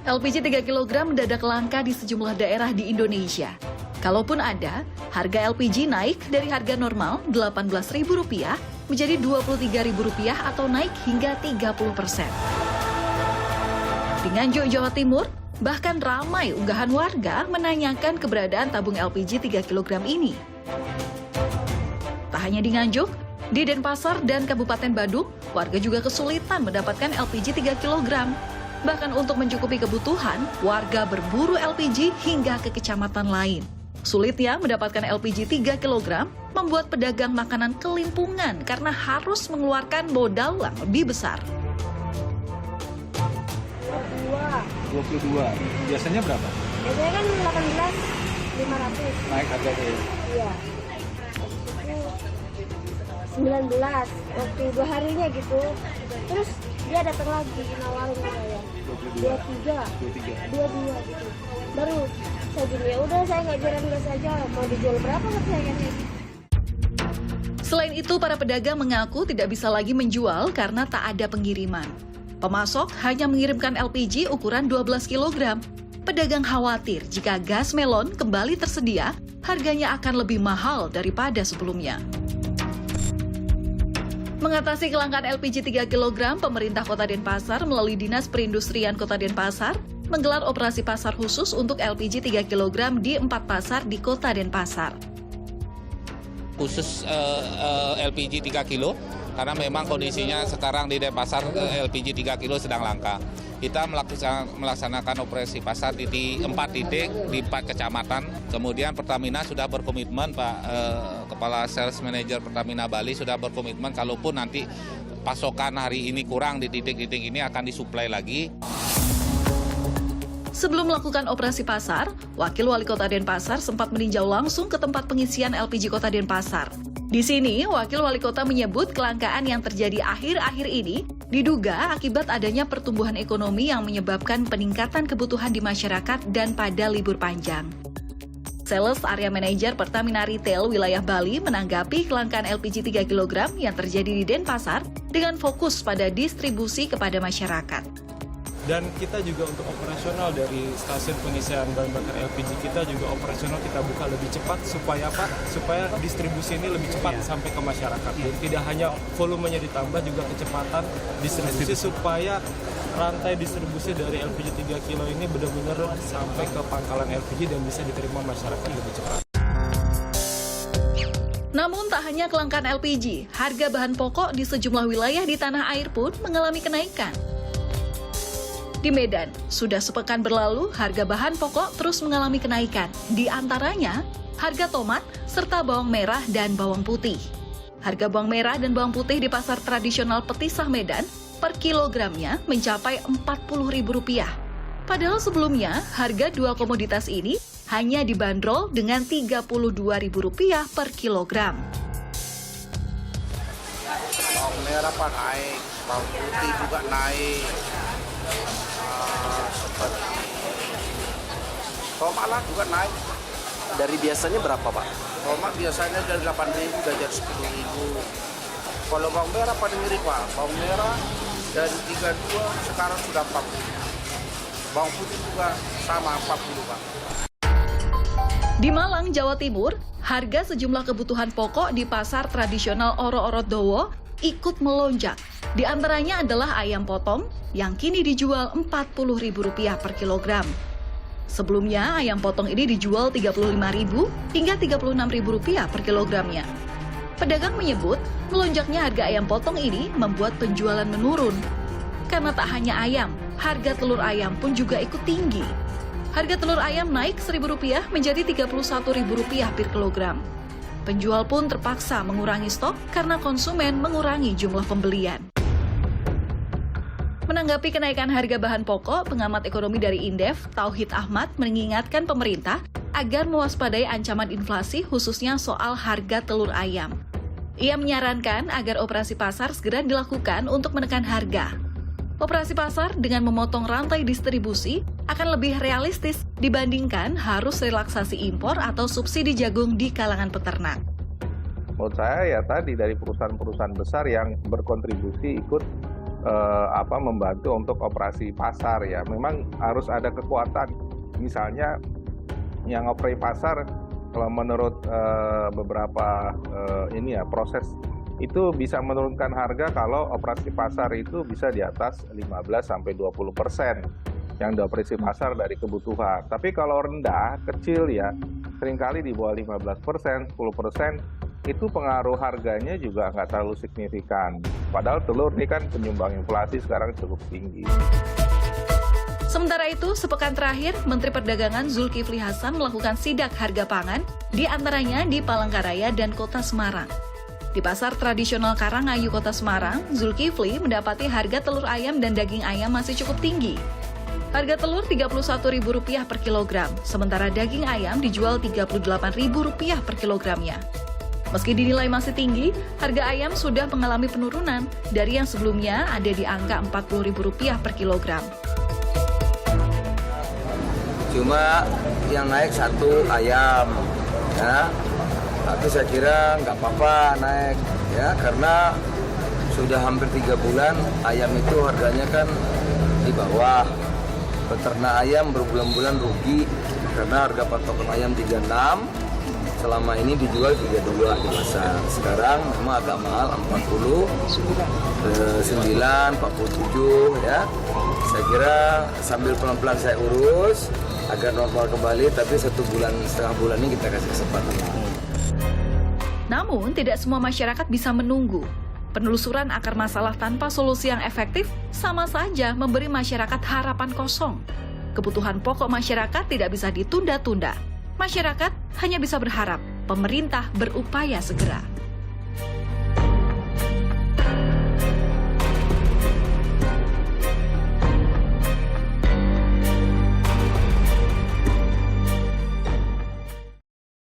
LPG 3 kg mendadak langka di sejumlah daerah di Indonesia. Kalaupun ada, harga LPG naik dari harga normal Rp18.000 menjadi Rp23.000 atau naik hingga 30%. Di Nganjuk, Jawa Timur, bahkan ramai unggahan warga menanyakan keberadaan tabung LPG 3 kg ini. Tak hanya di Nganjuk, di Denpasar dan Kabupaten Badung, warga juga kesulitan mendapatkan LPG 3 kg. Bahkan untuk mencukupi kebutuhan, warga berburu LPG hingga ke kecamatan lain. Sulitnya mendapatkan LPG 3 kg membuat pedagang makanan kelimpungan karena harus mengeluarkan modal yang lebih besar. 22. Biasanya berapa? Biasanya kan 18.500. Naik harganya ya? Iya. 19 waktu 2 harinya gitu. Terus dia datang lagi nawarin saya. 23. 22 gitu. Baru saya gini, ya udah saya ngajarin gas aja, mau dijual berapa kan saya kan. Selain itu, para pedagang mengaku tidak bisa lagi menjual karena tak ada pengiriman. Pemasok hanya mengirimkan LPG ukuran 12 kg. Pedagang khawatir jika gas melon kembali tersedia, harganya akan lebih mahal daripada sebelumnya. Mengatasi kelangkaan LPG 3 kg, pemerintah Kota Denpasar melalui Dinas Perindustrian Kota Denpasar menggelar operasi pasar khusus untuk LPG 3 kg di 4 pasar di Kota Denpasar. Khusus LPG 3 kilo, karena memang kondisinya sekarang di Denpasar LPG 3 kilo sedang langka. Kita melaksanakan operasi pasar di 4 titik di 4 kecamatan. Kemudian Pertamina sudah berkomitmen, Pak Kepala Sales Manager Pertamina Bali sudah berkomitmen kalaupun nanti pasokan hari ini kurang di titik-titik ini akan disuplai lagi. Sebelum melakukan operasi pasar, Wakil Wali Kota Denpasar sempat meninjau langsung ke tempat pengisian LPG Kota Denpasar. Di sini, Wakil Wali Kota menyebut kelangkaan yang terjadi akhir-akhir ini diduga akibat adanya pertumbuhan ekonomi yang menyebabkan peningkatan kebutuhan di masyarakat dan pada libur panjang. Sales Area Manager Pertamina Retail Wilayah Bali menanggapi kelangkaan LPG 3 kg yang terjadi di Denpasar dengan fokus pada distribusi kepada masyarakat. Dan kita juga untuk operasional dari stasiun pengisian bahan bakar LPG kita juga operasional kita buka lebih cepat supaya apa? Supaya distribusi ini lebih cepat sampai ke masyarakat. Jadi tidak hanya volumenya ditambah, juga kecepatan distribusi supaya rantai distribusi dari LPG 3 kilo ini benar-benar sampai ke pangkalan LPG dan bisa diterima masyarakat lebih cepat. Namun tak hanya kelangkaan LPG, harga bahan pokok di sejumlah wilayah di tanah air pun mengalami kenaikan. Di Medan, sudah sepekan berlalu, harga bahan pokok terus mengalami kenaikan. Di antaranya, harga tomat serta bawang merah dan bawang putih. Harga bawang merah dan bawang putih di pasar tradisional Petisah Medan per kilogramnya mencapai Rp40.000. Padahal sebelumnya, harga dua komoditas ini hanya dibanderol dengan Rp32.000 per kilogram. Bawang merah Pak naik, bawang putih juga naik. Seperti tomat lah juga naik. Dari biasanya berapa, Pak? Tomat biasanya dari 8.000 udah jadi 10.000. Kalau bawang merah pada mirip Pak, bawang merah dari 32 sekarang sudah 40. Bawang putih juga sama 40 Pak. Di Malang, Jawa Timur, harga sejumlah kebutuhan pokok di pasar tradisional Oro-Orodowo ikut melonjak. Di antaranya adalah ayam potong yang kini dijual Rp40.000 per kilogram. Sebelumnya, ayam potong ini dijual Rp35.000 hingga Rp36.000 per kilogramnya. Pedagang menyebut, melonjaknya harga ayam potong ini membuat penjualan menurun. Karena tak hanya ayam, harga telur ayam pun juga ikut tinggi. Harga telur ayam naik Rp1.000 menjadi Rp31.000 per kilogram. Penjual pun terpaksa mengurangi stok karena konsumen mengurangi jumlah pembelian. Menanggapi kenaikan harga bahan pokok, pengamat ekonomi dari Indef, Tauhid Ahmad, mengingatkan pemerintah agar mewaspadai ancaman inflasi khususnya soal harga telur ayam. Ia menyarankan agar operasi pasar segera dilakukan untuk menekan harga. Operasi pasar dengan memotong rantai distribusi akan lebih realistis dibandingkan harus relaksasi impor atau subsidi jagung di kalangan peternak. Menurut saya ya tadi dari perusahaan-perusahaan besar yang berkontribusi ikut membantu untuk operasi pasar ya. Memang harus ada kekuatan. Misalnya yang operasi pasar, kalau menurut beberapa proses itu bisa menurunkan harga kalau operasi pasar itu bisa di atas 15-20% yang dioperasi pasar dari kebutuhan. Tapi kalau rendah, kecil ya, seringkali di bawah 15%, 10%, itu pengaruh harganya juga nggak terlalu signifikan. Padahal telur ini kan penyumbang inflasi sekarang cukup tinggi. Sementara itu, sepekan terakhir, Menteri Perdagangan Zulkifli Hasan melakukan sidak harga pangan, di antaranya di Palangkaraya dan Kota Semarang. Di pasar tradisional Karangayu, Kota Semarang, Zulkifli mendapati harga telur ayam dan daging ayam masih cukup tinggi. Harga telur Rp31.000 per kilogram, sementara daging ayam dijual Rp38.000 per kilogramnya. Meski dinilai masih tinggi, harga ayam sudah mengalami penurunan dari yang sebelumnya ada di angka Rp40.000 per kilogram. Cuma yang naik satu ayam, ya. Tapi saya kira nggak apa-apa naik, ya, karena sudah hampir 3 bulan ayam itu harganya kan di bawah. Peternak ayam berbulan-bulan rugi karena harga patokan ayam 36. Selama ini dijual 32 di pasar. Sekarang memang agak mahal, 40, 9, 47 ya. Saya kira sambil pelan-pelan saya urus agar normal kembali, tapi 1 bulan, setengah bulan ini kita kasih kesempatan. Namun, tidak semua masyarakat bisa menunggu. Penelusuran akar masalah tanpa solusi yang efektif sama saja memberi masyarakat harapan kosong. Kebutuhan pokok masyarakat tidak bisa ditunda-tunda. Masyarakat hanya bisa berharap pemerintah berupaya segera.